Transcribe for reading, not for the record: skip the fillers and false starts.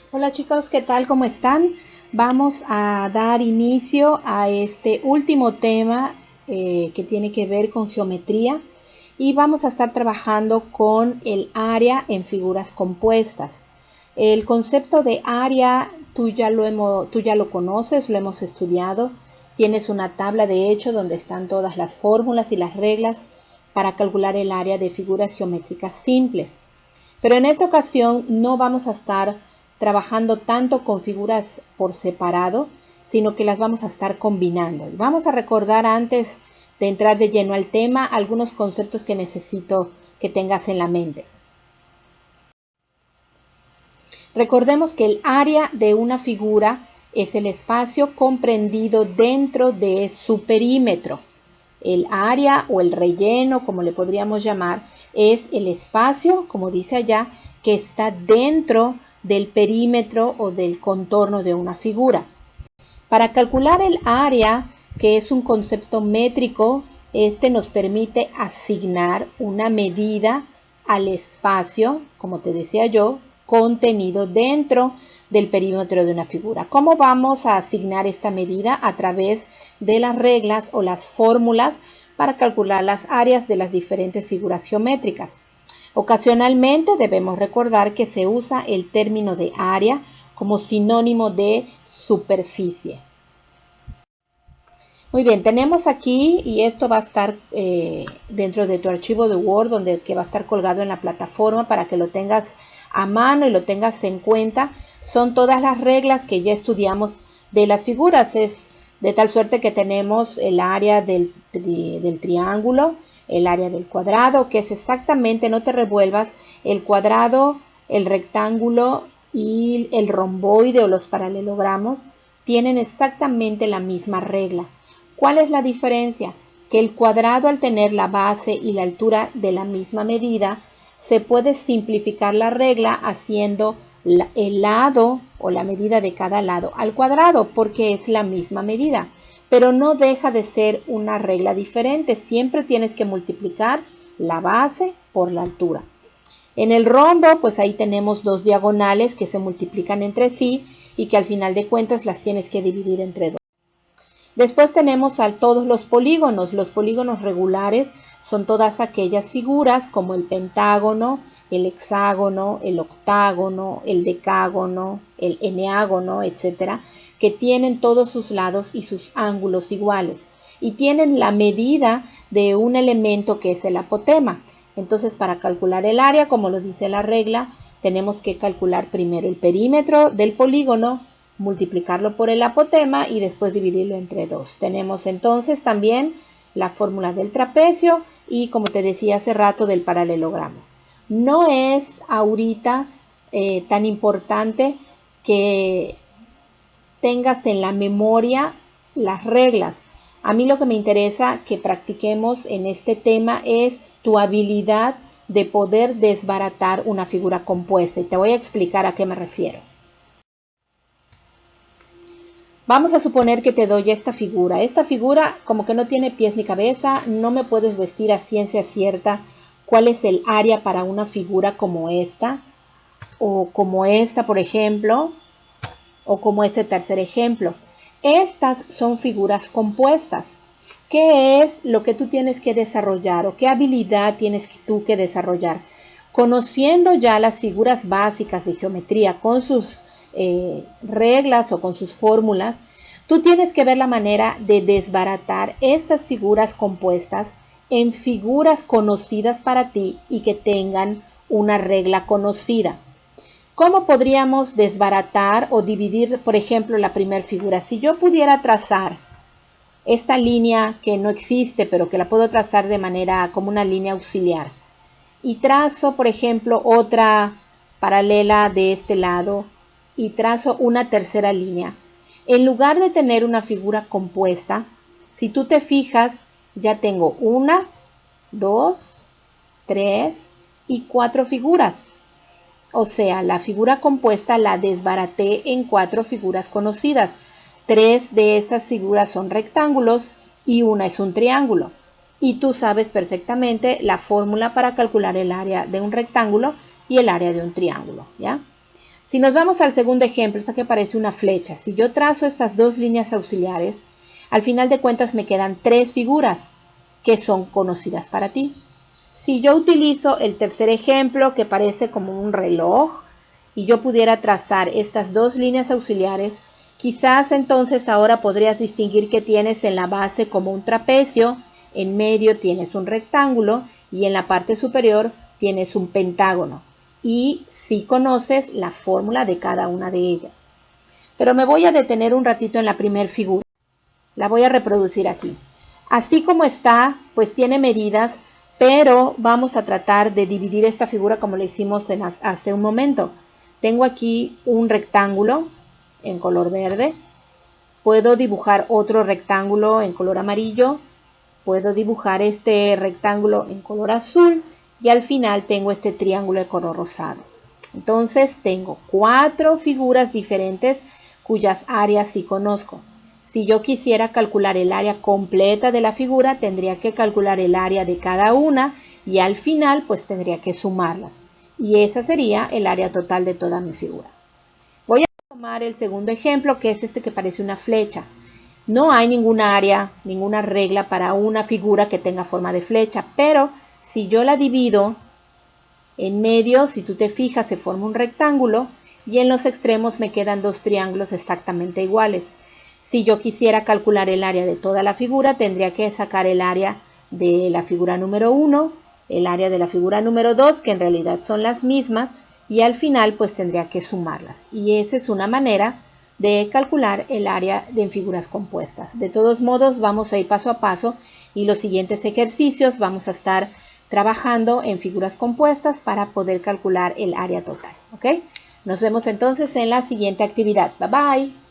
Hola chicos, ¿qué tal? ¿Cómo están? Vamos a dar inicio a este último tema que tiene que ver con geometría y vamos a estar trabajando con el área en figuras compuestas. El concepto de área tú ya lo conoces, lo hemos estudiado. Tienes una tabla de hecho donde están todas las fórmulas y las reglas para calcular el área de figuras geométricas simples. Pero en esta ocasión no vamos a estar trabajando tanto con figuras por separado, sino que las vamos a estar combinando. Y vamos a recordar antes de entrar de lleno al tema algunos conceptos que necesito que tengas en la mente. Recordemos que el área de una figura es el espacio comprendido dentro de su perímetro. El área o el relleno, como le podríamos llamar, es el espacio, como dice allá, que está dentro del perímetro o del contorno de una figura. Para calcular el área, que es un concepto métrico, este nos permite asignar una medida al espacio, como te decía yo, contenido dentro del perímetro de una figura. ¿Cómo vamos a asignar esta medida? A través de las reglas o las fórmulas para calcular las áreas de las diferentes figuras geométricas. Ocasionalmente debemos recordar que se usa el término de área como sinónimo de superficie. Muy bien, tenemos aquí, y esto va a estar dentro de tu archivo de Word, que va a estar colgado en la plataforma para que lo tengas a mano y lo tengas en cuenta. Son todas las reglas que ya estudiamos de las figuras. Es de tal suerte que tenemos el área del triángulo, el área del cuadrado, que es exactamente, no te revuelvas, el cuadrado, el rectángulo y el romboide o los paralelogramos tienen exactamente la misma regla. ¿Cuál es la diferencia? Que el cuadrado, al tener la base y la altura de la misma medida, se puede simplificar la regla haciendo el lado o la medida de cada lado al cuadrado, porque es la misma medida. Pero no deja de ser una regla diferente. Siempre tienes que multiplicar la base por la altura. En el rombo, pues ahí tenemos dos diagonales que se multiplican entre sí y que al final de cuentas las tienes que dividir entre dos. Después tenemos a todos los polígonos. Los polígonos regulares son todas aquellas figuras como el pentágono, el hexágono, el octágono, el decágono, el eneágono, etcétera, que tienen todos sus lados y sus ángulos iguales y tienen la medida de un elemento que es el apotema. Entonces, para calcular el área, como lo dice la regla, tenemos que calcular primero el perímetro del polígono, multiplicarlo por el apotema y después dividirlo entre 2. Tenemos entonces también la fórmula del trapecio y, como te decía hace rato, del paralelogramo. No es ahorita tan importante que tengas en la memoria las reglas. A mí lo que me interesa que practiquemos en este tema es tu habilidad de poder desbaratar una figura compuesta y te voy a explicar a qué me refiero. Vamos a suponer que te doy esta figura. Esta figura como que no tiene pies ni cabeza, no me puedes decir a ciencia cierta cuál es el área para una figura como esta, o como esta, por ejemplo, o como este tercer ejemplo. Estas son figuras compuestas. ¿Qué es lo que tú tienes que desarrollar o qué habilidad tienes tú que desarrollar? Conociendo ya las figuras básicas de geometría con sus reglas o con sus fórmulas, tú tienes que ver la manera de desbaratar estas figuras compuestas en figuras conocidas para ti y que tengan una regla conocida. ¿Cómo podríamos desbaratar o dividir, por ejemplo, la primera figura? Si yo pudiera trazar esta línea que no existe, pero que la puedo trazar de manera como una línea auxiliar, y trazo, por ejemplo, otra paralela de este lado, y trazo una tercera línea. En lugar de tener una figura compuesta, si tú te fijas, ya tengo 1, 2, 3 y 4 figuras. O sea, la figura compuesta la desbaraté en 4 figuras conocidas. 3 de esas figuras son rectángulos y una es un triángulo. Y tú sabes perfectamente la fórmula para calcular el área de un rectángulo y el área de un triángulo, ¿ya? Si nos vamos al segundo ejemplo, esta que parece una flecha, si yo trazo estas dos líneas auxiliares, al final de cuentas me quedan tres figuras que son conocidas para ti. Si yo utilizo el tercer ejemplo que parece como un reloj y yo pudiera trazar estas dos líneas auxiliares, quizás entonces ahora podrías distinguir que tienes en la base como un trapecio, en medio tienes un rectángulo y en la parte superior tienes un pentágono. Y si conoces la fórmula de cada una de ellas. Pero me voy a detener un ratito en la primera figura. La voy a reproducir aquí. Así como está, pues tiene medidas, pero vamos a tratar de dividir esta figura como lo hicimos hace un momento. Tengo aquí un rectángulo en color verde. Puedo dibujar otro rectángulo en color amarillo. Puedo dibujar este rectángulo en color azul. Y al final tengo este triángulo de color rosado. Entonces tengo 4 figuras diferentes cuyas áreas sí conozco. Si yo quisiera calcular el área completa de la figura, tendría que calcular el área de cada una y al final pues tendría que sumarlas. Y esa sería el área total de toda mi figura. Voy a tomar el segundo ejemplo, que es este que parece una flecha. No hay ninguna área, ninguna regla para una figura que tenga forma de flecha, pero si yo la divido en medio, si tú te fijas, se forma un rectángulo y en los extremos me quedan dos triángulos exactamente iguales. Si yo quisiera calcular el área de toda la figura, tendría que sacar el área de la figura número 1, el área de la figura número 2, que en realidad son las mismas, y al final pues tendría que sumarlas. Y esa es una manera de calcular el área de figuras compuestas. De todos modos, vamos a ir paso a paso y los siguientes ejercicios vamos a estar trabajando en figuras compuestas para poder calcular el área total. ¿Ok? Nos vemos entonces en la siguiente actividad. Bye bye.